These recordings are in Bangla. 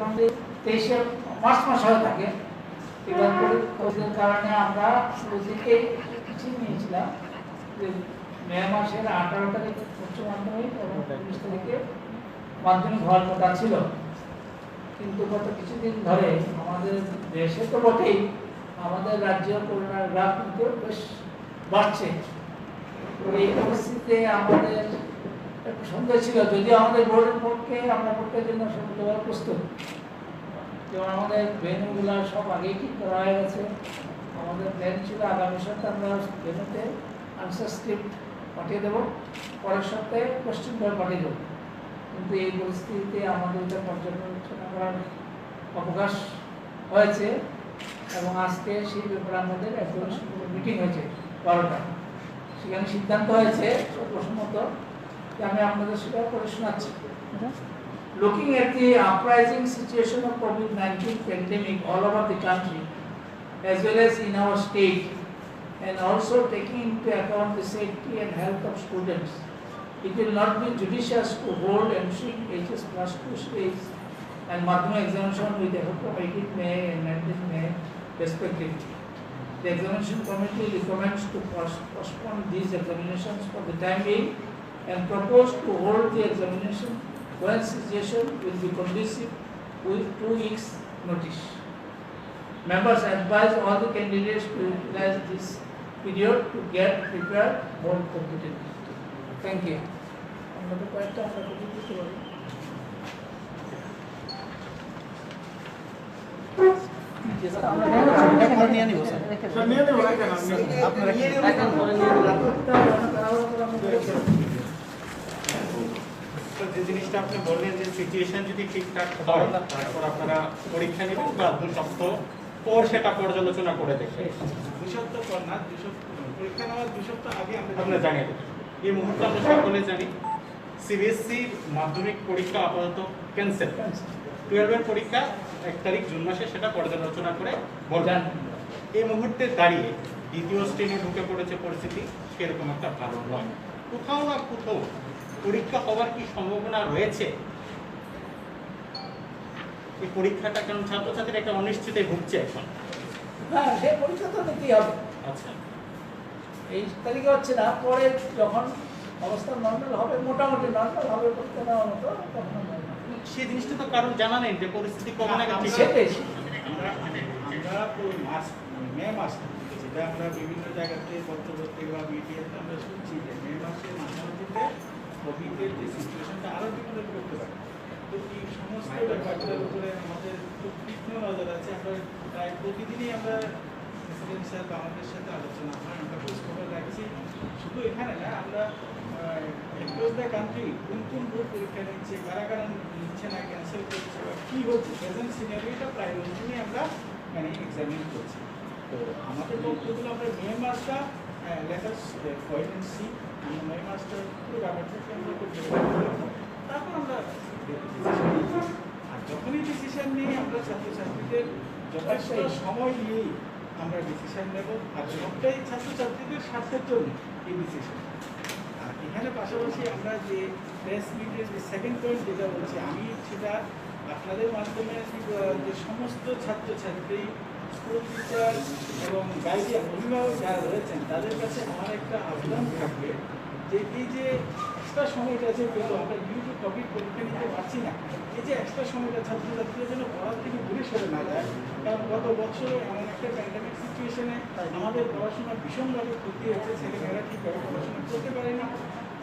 নর্মালি 23শে মার্চ মাস হয়ে থাকে। এবার কোভিডের কারণে আমরা শুরু থেকে পিছিয়ে নিয়েছিলাম যে মে মাসের 18 তারিখ উচ্চ মাধ্যমিক এবং 19 তারিখে মাধ্যমিক হওয়ার কথা ছিল, কিন্তু গত কিছুদিন ধরে আমাদের দেশে তো বটেই, আমাদের রাজ্য করোনার গ্রাফ কিন্তু বেশ বাড়ছে। এই পরিস্থিতিতে আমাদের একটু সন্দেহ ছিল, যদিও আমাদের বোর্ডের পক্ষে আমরা পক্ষের জন্য সম্পূর্ণভাবে প্রস্তুত, যেমন আমাদের ভেন্যুগুলো সব আগেই ঠিক করা হয়ে গেছে। আমাদের প্ল্যান ছিল আগামী সপ্তাহে আমরা ভেন্যুতে আনসার স্ক্রিপ্ট পাঠিয়ে দেবো, পরের সপ্তাহে কোশ্চেন পেপার পাঠিয়ে দেবো। কিন্তু এই পরিস্থিতিতে আমাদের এটা পর্যালোচনা করার অবকাশ হয়েছে এবং আজকে সেই ব্যাপারে আমাদের একজন মিটিং হয়েছে 12টা। সেখানে সিদ্ধান্ত হয়েছে প্রথমত যে আমি আপনাদের সেটা করে শোনাচ্ছি। Looking at the uprising situation of COVID-19 pandemic all over the country as well as in our state, and also taking into account the safety and health of students, it will not be judicious to hold entering HS+2 stage and Madhyamik examination with effect of 18 May and 19 May respectively. The examination committee recommends to postpone these examinations for the time being and propose to hold the examination when situation will be conducive with 2 weeks notice. Members advise all the candidates to utilize this period to get prepared more competently. Thank you. আমাদের কয়েকটা আমরা কপি দিতে পারি। আমরা নিয়ে নিব স্যার। স্যার নিয়ে নেব না কেন? আপনারা কি এখন পরে নিয়ে নিব? যে জিনিসটা আপনি বললেন যে সিচুয়েশন যদি ঠিকঠাক হয় তারপর আপনারা পরীক্ষা নেবেন বা 2 সপ্তাহ পর সেটা পর্যালোচনা করে দেখবেন। 2 সপ্তাহ পর না, 2 সপ্তাহ পরীক্ষা নেওয়ার 2 সপ্তাহ আগে আমরা জানিয়ে দেবেন। এই মুহূর্তে আমরা সকলে জানি সিবিএসসি মাধ্যমিক পরীক্ষা আপাতত ক্যান্সেল। 12 এর পরীক্ষা 1 তারিখ জুন মাসে সেটা পর্যালোচনা করে বলবেন। এই মুহূর্তে দাঁড়িয়ে দ্বিতীয় শ্রেণী ঢুকে পড়েছে পরিস্থিতি সেরকম একটা ভালো নয়। কোথাও না কোথাও পরীক্ষা হওয়ার কি সম্ভাবনা রয়েছে? এই পরীক্ষাটা কারণ ছাত্রছাত্রীরা একটা অনিশ্চিততায় ভুগছে এখন। হ্যাঁ, সেই পরীক্ষা তো নিতেই হবে। আচ্ছা, এই তারিখে হচ্ছে না, পরে যখন অবস্থা নর্মাল হবে, মোটামুটি নর্মাল হবে পরীক্ষা নেওয়ার মতো, তখন সেই জিনিসটা তো কারণ জানা নেই যে পরিস্থিতি কবে নাগাদ ঠিক হবে। সেটাই আমরা তো মে মাস যেটা আমরা বিভিন্ন জায়গাতে পত্রপত্রিকা বা মিডিয়াতে আমরা শুনছি যে মে মাসের মাঝামাঝিতে কোভিডের যে সিচুয়েশনটা আরও বিপদের করতে পারে। তো এই সমস্ত ব্যাপারটার উপরে আমাদের খুব তীক্ষ্ণ নজর আছে। আমরা প্রায় প্রতিদিনই আমরা প্রেসিডেন্ট স্যার বা আমাদের সাথে আলোচনা হয়, আমরা খোঁজখবর রাখছি। শুধু এখানে না, আমরা অ্যাক্রস দ্য কান্ট্রি কোন কোন বোর্ড পরীক্ষা নিচ্ছে, কারা কারা নিচ্ছে না, ক্যান্সেল করছে বা কী হচ্ছে প্রেজেন্ট সিনারিওটা প্রায় রোজদিনই আমরা মানে এক্সামিন করছি। তো আমাদের বক্তব্যগুলো আমরা মে মাসটা লেটার্স ওয়েট অ্যান্ড সি, আমরা মে মাসটা পুরো ব্যাপারটাকে আমরা খুব তারপর আমরা আর যখনই ডিসিশন নিই আমরা ছাত্রছাত্রীদের যথেষ্ট সময় নিয়েই আমরা ডিসিশন নেব, আর সবটাই ছাত্রছাত্রীদের স্বার্থের জন্য এই ডিসিশন। আর এখানে পাশাপাশি আমরা যে প্রেস মিটের যে সেকেন্ড পয়েন্ট যেটা বলছি, আমি সেটা আপনাদের মাধ্যমে যে সমস্ত ছাত্রছাত্রী, স্কুল টিচার এবং গাইডিয়ান অভিভাবক যারা রয়েছেন তাদের কাছে আমার একটা আবেদন থাকবে যে এই যে এক্সট্রা সময়টা আছে, কিন্তু আমরা ডিউ টু কোভিড পরীক্ষা নিতে পারছি না, এই যে এক্সট্রা সময়টা ছাত্রছাত্রীদের জন্য পড়ার থেকে দূরে সরে না যায়। কারণ গত বছরে এমন একটা প্যান্ডামিক সিচুয়েশনে আমাদের পড়াশোনা ভীষণভাবে ক্ষতি হয়েছে, ছেলেমেয়েরা ঠিকভাবে পড়াশোনা করতে পারেনি,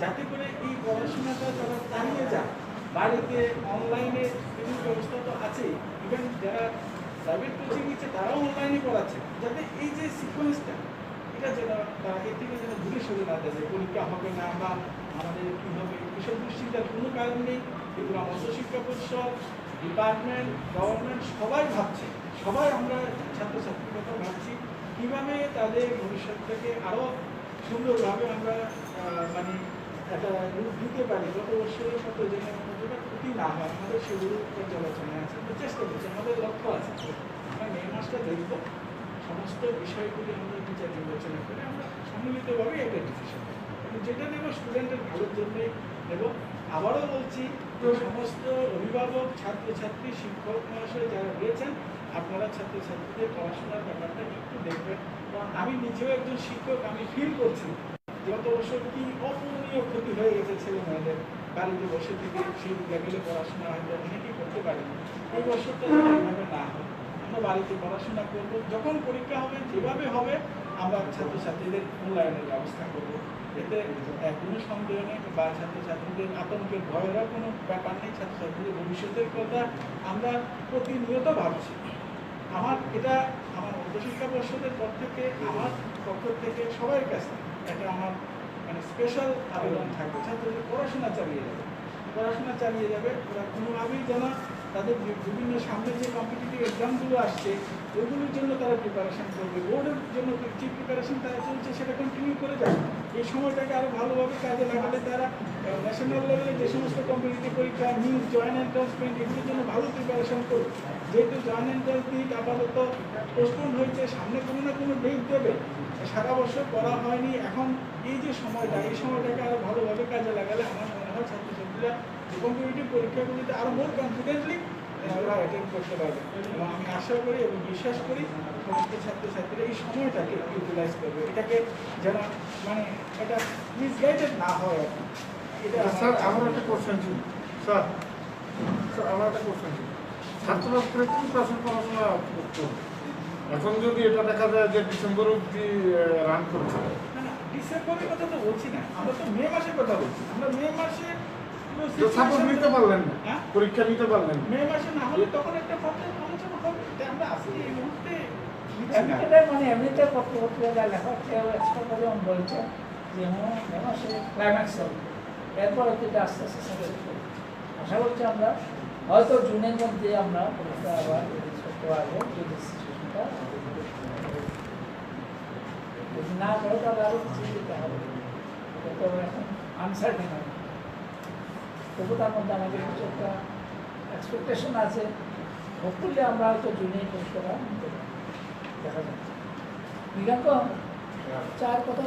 যাতে করে এই পড়াশোনাটা তারা চালিয়ে যায়। বাড়িতে অনলাইনে বিভিন্ন ব্যবস্থা তো আছেই, ইভেন যারা প্রাইভেট কোচিং নিচ্ছে তারাও অনলাইনে পড়াচ্ছে, যাতে এই যে সিকোয়েন্সটা এটা যেন তারা এর থেকে যেন দূরে সরে না যায়, পরীক্ষা হবে না বা আমাদের কী হবে এসব দুশ্চিন্তার কোনো কারণ নেই। এগুলো মৎস্যশিক্ষা পরিষদ, ডিপার্টমেন্ট, গভর্নমেন্ট সবাই ভাবছে, সবাই আমরা ছাত্রছাত্রীর কথা ভাবছি কীভাবে তাদের ভবিষ্যৎটাকে আরও সুন্দরভাবে আমরা মানে একটা রূপ দিতে পারি। গত বছরের মতো যেন কতটা ক্ষতি না হয় আমাদের সেগুলো পর্যালোচনায় আছে, আমরা চেষ্টা করছি, আমাদের লক্ষ্য আছে। আমরা মে মাসটা দেখব, সমস্ত বিষয়গুলি আমরা বিচার বিবেচনা করে আমরা সম্মিলিতভাবে একটা ডিসিশন নেব, যেটা নেব স্টুডেন্টের ভালোর জন্যে, এবং আবারও বলছি যে সমস্ত অভিভাবক ছাত্রছাত্রী শিক্ষক মহাশয় যারা রয়েছেন আপনারা ছাত্রছাত্রীদের পড়াশোনার ব্যাপারটা একটু দেখবেন। কারণ আমি নিজেও একজন শিক্ষক, আমি ফিল করছি গত বছর কি অপূরণীয় ক্ষতি হয়ে গেছে ছেলে মেয়েদের, বাড়িতে বসে থেকে সেই লেভেলে পড়াশোনা হয়তো অনেকেই করতে পারেনি। এই বছরটা যেন এইভাবে না হয়, আমরা বাড়িতে পড়াশোনা করব, যখন পরীক্ষা হবে যেভাবে হবে আমরা ছাত্রছাত্রীদের মূল্যায়নের ব্যবস্থা করব। এতে কোনো সন্দেহ নেই বা ছাত্রছাত্রীদের আতঙ্কের ভয়েরও কোনো ব্যাপার নেই। ছাত্রছাত্রীদের ভবিষ্যতের কথা আমরা প্রতিনিয়ত ভাবছি। এটা আমার উচ্চশিক্ষা পর্ষদের পক্ষ থেকে, আমার পক্ষ থেকে সবার কাছে এটা আমার মানে স্পেশাল আবেদন থাকবে, ছাত্রদের পড়াশোনা চালিয়ে যাবে। ওরা কোনোভাবেই যেন তাদের বিভিন্ন সামনে যে কম্পিটিটিভ এক্সামগুলো আসছে ওইগুলোর জন্য তারা প্রিপারেশন করবে, বোর্ডের জন্য যে প্রিপারেশন তারা চলছে সেটা কন্টিনিউ করে যাবে। এই সময়টাকে আরও ভালোভাবে কাজে লাগালে তারা ন্যাশনাল লেভেলে যে সমস্ত কম্পিটিটিভ পরীক্ষা, নিউজ, জয়েন্ট এন্ট্রান্স পেন্ট এগুলোর জন্য ভালো প্রিপারেশন করবে। যেহেতু জয়েন্ট এন্ট্রান্স দিক আপাতত পোস্টপোন হয়েছে, সামনে কোনো না কোনো ডেট দেবে, সারা বছর করা হয়নি। এখন এই যে সময়টা, এই সময়টাকে আরও ভালোভাবে কাজে লাগালে আমার মনে হয় ছাত্রছাত্রীরা কম্পিটিটিভ পরীক্ষাগুলিতে আরও মোর কনফিডেন্টলি ওরা অ্যাটেন্ড করতে পারবে। এবং আমি আশা করি এবং বিশ্বাস করি সমস্ত ছাত্রছাত্রীরা এই সময়টাকে ইউটিলাইজ করবে, এটাকে যেন মানে এটা মিসগাইডেড না হয়। এটা স্যার আমার একটা কোশ্চেন ছিল, স্যার আমার একটা কোশ্চেন ছিল, ছাত্রছাত্রীরা কি পড়াশোনা করতো? এখন যদি এটা দেখা যায় যে ডিসেম্বর অবধি রান করছে, না ডিসেম্বরের কথা তো বলছি না, আমরা তো মে মাসের কথা বলছি। আমরা মে মাসে সাপোজ নিতে পারলেন না, হ্যাঁ পরীক্ষা নিতে পারলেন না, মে মাসে না হলে তখন একটা আলোচনা হবে। আমরা আসলে এই মুহূর্তে মানে এমনিতে পত্রিকা লেখক কেউ এক্সট্রা করে বলছে যে মাসে ক্লাইম্যাক্স হবে, এরপর এটা আস্তে আস্তে সাকসেস করবে। আশা করছি আমরা হয়তো জুনের মধ্যে আমরা পরীক্ষা আবার রিলিজ করতে পারবো যদি সিচুয়েশনটা যদি না করে তাহলে আরও কিছু দিতে হবে। এটা তো এখন আনসার্টেন হবে, তবু তার মধ্যে আমাদের কিছু একটা এক্সপেকটেশন আছে। হোপফুলি আমরা হয়তো জুনে পরীক্ষাটা নিতে পারি, দেখা যাক। বিজ্ঞান চার কথা